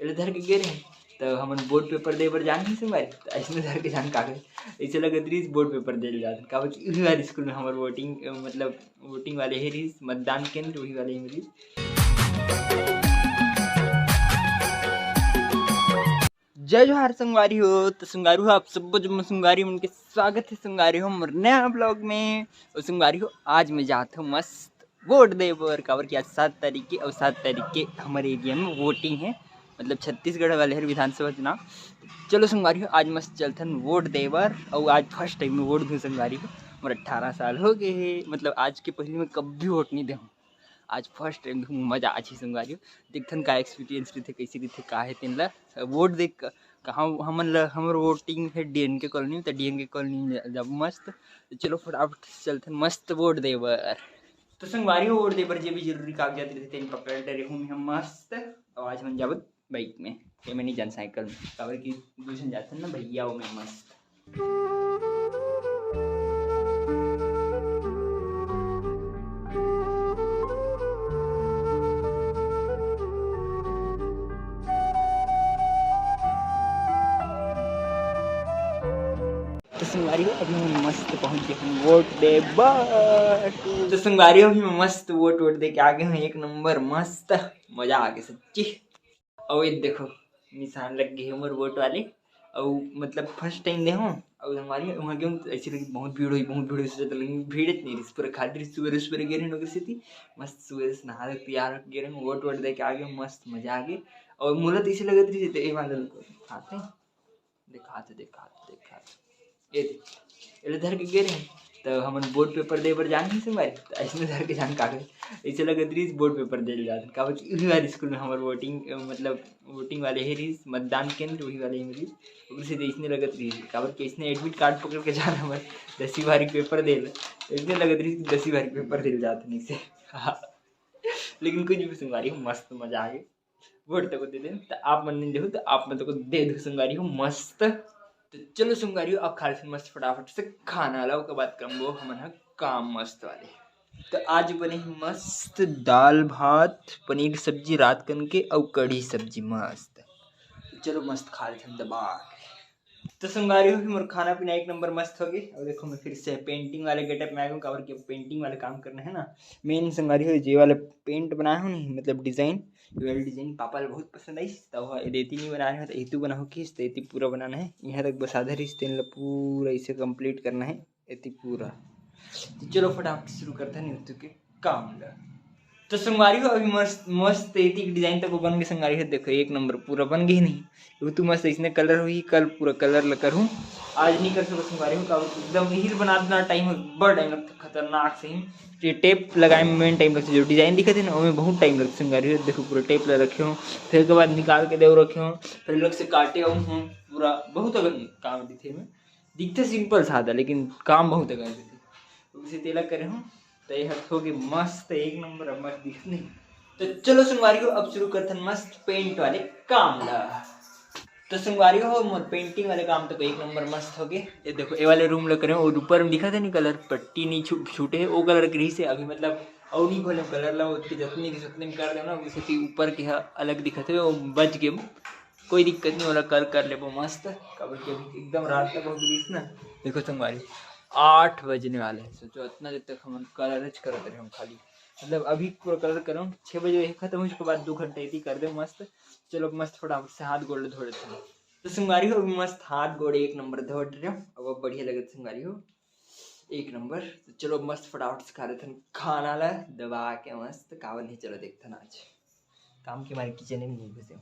एले धर के गिरे तो हमन बोर्ड पेपर दे बर जान ही संगवारी तो ऐसे धर के जान कागज ऐसे लगत रही बोर्ड पेपर दे जात काबर कि उही वाले स्कूल में हमर वोटिंग मतलब वोटिंग वाले हे रही मतदान केंद्र वही वाले ही रही। जय जोहार संगवारी हो तो संगवारी हो आप सब जो संगवारी उनके स्वागत है संगवारी हो मोर नया ब्लॉग में। और संगवारी हो आज मैं जाता हूँ मस्त वोट दे बर काबर कि आज 7 तारीख की और 7 तारीख के हमारे एरिया में वोटिंग है मतलब छत्तीसगढ़ वाले हर विधानसभा चुनाव। चलो संगवारी हो आज मस्त चलते हैं वोट दे बर और आज फर्स्ट टाइम में वोट दूँ संगवारी हो। मोर 18 साल हो गए है मतलब आज के पहले मैं कभी वोट नहीं दे आज फर्स्ट टाइम मजा अच्छी संगवारी देखथन का एक्सपीरियंस रही कैसे रही का है तेन ला वोट देख कहाँ हमन ला हमर वोटिंग है डीएनके कॉलोनी तो डीएनके कॉलोनी में जब मस्त चलो फटाफट चलथन मस्त वोट दे बर। तो संगवारी हो वोट दे बर जे भी जरूरी कागजात रही तेन पकड़ डरे हूँ हम मस्त आज हम जावत बाइक में ये मैं नहीं जान साइकिल में काबर की दूसरे जाथन ना भैया में मस्त। तो संगवारी हो अभी मैं मस्त पहुंच गया हूँ वोट दे बर। तो संगवारी हो अभी मैं मस्त वोट दे के आ गए हूँ एक नंबर मस्त मजा आ गया सच्ची। और ये देखो निशान लग गए हमारे वोट वाले और मतलब फर्स्ट टाइम दे हूँ और हमारी वहाँ गए ऐसी लगी बहुत भीड़ हुई सोचा लेकिन भीड़ नहीं रही पूरा खाली सुबह गिरे नौकरी से थी मस्त सुबह से नहा तैयार गिरे वोट दे के आ गए मस्त मजा आ गई। और मूलत इसे लग रही थी वाले खाते दिखाते ये धर के गिरे तो हमन बोर्ड पेपर दे बर जान ही संगवारी तो ऐसे धर के जान कागज ऐसे लगत रही बोर्ड पेपर दे जात काबर कि उही वाले स्कूल में हमर वोटिंग मतलब वोटिंग वाले हे रही मतदान केंद्र वही वाले ही रही ओकर से ऐसने लगत रही काबर कि ऐसने एडमिट कार्ड पकड़ के जान हमर 10वीं बारी पेपर देल ऐसने लगत रही 10वीं बारी पेपर देल जात नहीं से लेकिन कुछ भी संगवारी हो मस्त मजा आ गई वोट तक दे दे तो आप मन नहीं देखो तो आप मन को दे दो संगवारी हो मस्त। तो चलो संगवारी अब खा लेते मस्त फटाफट से खाना ला उसके बाद कम वो हमन काम मस्त वाले। तो आज बने मस्त दाल भात पनीर सब्जी रात कन के और कढ़ी सब्जी मस्त। तो चलो मस्त खा लेते दबा। तो संगवारी हो मोर खाना पीना एक नंबर मस्त हो गई और देखो मैं फिर से पेंटिंग वाले गेटअप में आ गया काबर कि पेंटिंग वाले काम करना है ना मेन संगवारी हो जे वाला पेंट बनाया हूँ नहीं मतलब डिजाइन वाला डिजाइन पापा बहुत पसंद आई तब रेती नहीं बना रहे हो तो एतु बनाओ किस तो एती पूरा बनाना है यहाँ तक बस आधा रिश्ते पूरा इसे कंप्लीट करना है एती पूरा। तो चलो फटाफट शुरू करते हैं नीतू के काम ला। तो संगवारी हो अभी मस्त मस्त एती डिजाइन तक बन गई संगवारी हो देखो एक नंबर पूरा बन गई नहीं वो तू मस्त इसने कलर हुई कल पूरा कलर ला करूँ आज नहीं कर सकता संगवारी हो काबर एकदम हीर बना देना टाइम बड़ा टाइम लगता खतरनाक सही ये टेप लगाए में मेन टाइम लगता जो डिजाइन दिखा थे ना उसमें बहुत टाइम लगता संगवारी हो देखो पूरा टेप ला रखे हो फिर के बाद निकाल के दे रखे हो फिर अलग से काटे हूँ पूरा बहुत अगर काम दिखे में दिखते सिंपल सादा लेकिन काम बहुत अगर दिखे उसे तेला करे हूँ तो ये होगी मस्त एक नंबर मस्त दिखने। तो चलो संगवारी हो अब शुरू करते हैं मस्त पेंट वाले काम ला। तो संगवारी हो मोर पेंटिंग वाले काम तो एक नंबर मस्त हो गए ये देखो ये वाले रूम लग रहे हो और ऊपर में दिखा था नहीं कलर पट्टी नहीं छूटे है वो कलर की से अभी मतलब और नहीं खोले कलर ला जितने की जितने में कर देना जैसे ऊपर के अलग दिखते वो बच गए कोई दिक्कत नहीं वाला कर ले वो मस्त काबर कि अभी एकदम रात तक हो गई ना देखो संगवारी 8 बजने वाले हैं सोचो इतना देर तक हम कलर करते रहे हम खाली मतलब अभी पूरा कलर कर रहा हूँ 6 बजे खत्म हो उसके बाद 2 घंटे यदि कर दे मस्त। चलो मस्त फटाफट से हाथ गोड़ धो लेते हैं। तो संगवारी हो अभी मस्त हाथ गोड़ एक नंबर धो रहे हो अब बढ़िया लगे संगवारी हो एक नंबर। तो चलो मस्त फटाफट से खा लेते हैं खाना ला दबा के मस्त कावन नहीं चलो देखते हैं आज काम के हमारे किचन में नहीं घुसे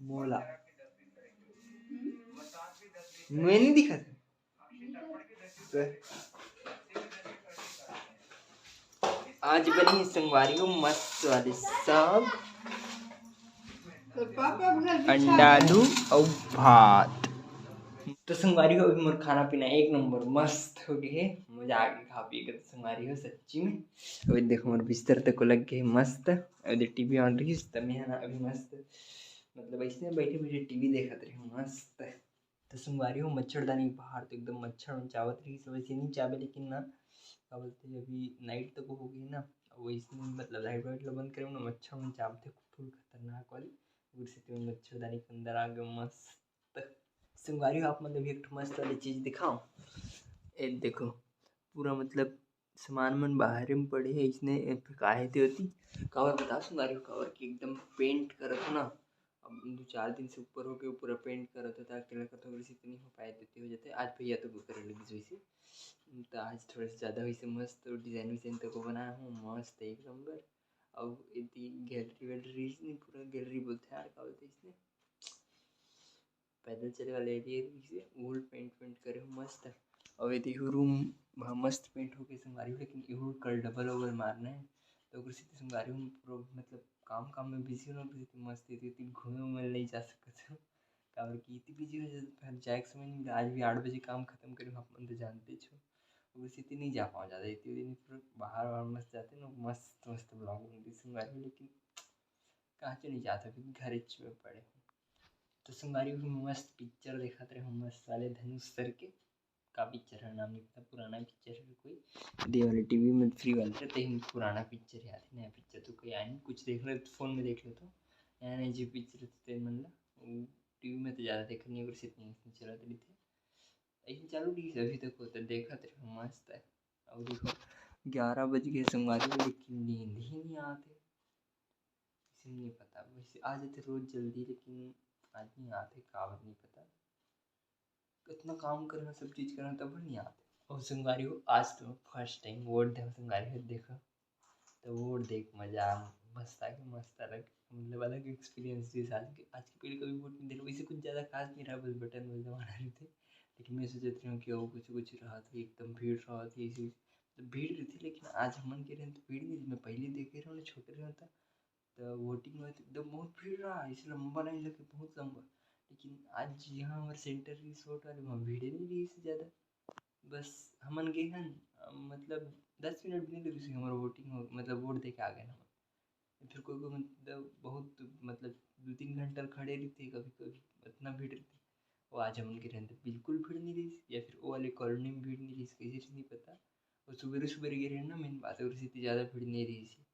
मोला मैं नहीं दिखा था आज बनी संगवारी को मस्त वाले साग अंडालू और भात। तो संगवारी हो मोर खाना पीना एक नंबर मस्त हो गए मजा आ गई खा पी कर संगवारी हो सच्ची में। अभी देखो मोर बिस्तर तक को लग गए मस्त अभी टीवी ऑन रही तब मैं ना अभी मस्त मतलब ऐसे बैठे बैठे टीवी देखते रहे मस्त। तो संगवारी हो मच्छरदानी बाहर तो एकदम मच्छर में चावत रही सब वैसे नहीं चावे, लेकिन ना क्या बोलते हैं अभी नाइट तक हो गई ना, वैसे मतलब लाइट वाइट बंद करें ना मच्छर में चावते फुल खतरनाक वाली स्थिति में मच्छरदानी के अंदर आ गए मस्त। संगवारी हो आप मतलब एक मस्त वाली चीज़ दिखाओ, एक देखो पूरा मतलब सामान मन बाहर में पड़े है, इसने काहे थे होती कवर बता संगवारी हो कवर की एकदम पेंट करत हो ना, अब 2-4 दिन से ऊपर हो गए पूरा पेंट करत था अकेला का तो वैसे नहीं हो पाए देते हो जाते। आज भैया तो करे लगी वैसे, तो आज थोड़ा सा ज़्यादा वैसे मस्त डिज़ाइन विज़ाइन तक को बनाया हूँ मस्त एक नंबर। अब इतनी गैलरी वैलरी नहीं पूरा गैलरी बोलते हैं यार क्या बोलते इसने, पैदल चले वाले एरिया से वोल पेंट वेंट करे हो मस्त। और ये देखो रूम मस्त पेंट हो गई संगवारी हो, लेकिन इहू कल डबल ओबल मारना है तो अगर सीधे संगवारी हो पूरा मतलब काम में बिजी हो ना तो मस्त इतनी घूमे उमे नहीं जा सकते हो काबर की इतनी बिजी हो जाए जाए समय नहीं मिला। आज भी 8 बजे काम खत्म करें आप तो जानते छो, उस इतनी नहीं जा पाओ ज़्यादा इतनी दिन पूरा बाहर मस्त जाते ना मस्त मस्त ब्लॉग बनती संगवारी हो, लेकिन कहाँ से नहीं जाता क्योंकि घर में पड़े हो। तो संगवारी हो मस्त पिक्चर देखा रहे हम मस्त वाले धनुष सर के का पिक्चर है नाम नहीं पता, पुराना पिक्चर है कोई दे वाले टीवी में फ्री वाले रहते हैं, पुराना पिक्चर याद है, नया पिक्चर तो कोई आया नहीं, कुछ देख लो तो फ़ोन में देख लो तो नया नया जो पिक्चर थे मतलब टीवी में तो ज़्यादा देखा नहीं, अगर सिर्फ नहीं चला रही थे ऐसे चालू डी अभी तक होता देखा तो मस्त है। अब देखो 11 बज गए संगवारी को लेकिन नींद ही नहीं आते, इसे नहीं पता वैसे आ जाते रोज़ जल्दी लेकिन आज नहीं आते काबर नहीं पता, इतना काम करना सब चीज़ करना तब नहीं आते। और संगवारी हो आज तो फर्स्ट टाइम वोट देखो संगवारी हो देखो तो वोट देख मज़ा मस्त आ गया मस्त अलग मतलब अलग एक्सपीरियंस थी आज की पीढ़ी कभी वोट नहीं देखा वैसे कुछ ज़्यादा खास नहीं रहा बस बटन वही दबाना रहे थे, लेकिन मैं सोचती हूँ कि वो कुछ रहा था एकदम भीड़ रहा थी इसी तो भीड़ रही थी, लेकिन आज हमन के रहे तो भीड़ नहीं, मैं पहले देखे रहा हूँ छोटे रहा था तो वोटिंग में तो एकदम बहुत भीड़ रहा इसे लंबा लाइन लगे बहुत लंबा, लेकिन आज यहाँ हमारे सेंटर की वोट वाले वहाँ भीड़ नहीं रही इससे ज़्यादा, बस हमन गए हैं मतलब 10 मिनट भी नहीं लगी हमारा वोटिंग हो मतलब वोट दे के आ गए हम, फिर कोई मतलब बहुत मतलब 2-3 घंटा खड़े रहते कभी कभी इतना भीड़ रहती। वो आज हमन के रहते बिल्कुल भीड़ नहीं रही या फिर वो वाले कॉलोनी में भीड़ नहीं रही कैसे नहीं पता, और सुबह गए रहे ना मेन बात है इतनी ज़्यादा भीड़ नहीं रही थी।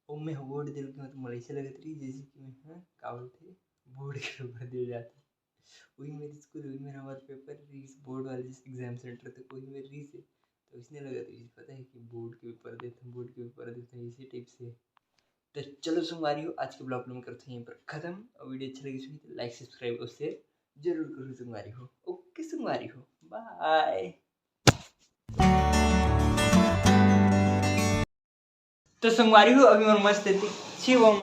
और मैं वोट दे के मतलब मुझे ऐसे लगत रही जैसे कि मैं हाँ का बोलते बोर्ड के पेपर दे जाता, वही मेरी स्कूल वही मेरा हमारा पेपर रीस बोर्ड वाले जिस एग्जाम सेंटर तक वही मेरी रीस है, तो इसने लगा तो पता है कि बोर्ड के पेपर देते हैं इसी टाइप से। तो चलो संगवारी हो आज के ब्लॉग में करते हैं यहीं पर खत्म, और वीडियो अच्छी लगी तो लाइक सब्सक्राइब और शेयर जरूर करो संगवारी हो। ओके संगवारी हो बाय। तो संगवारी हो अभी और मस्त थी शिवम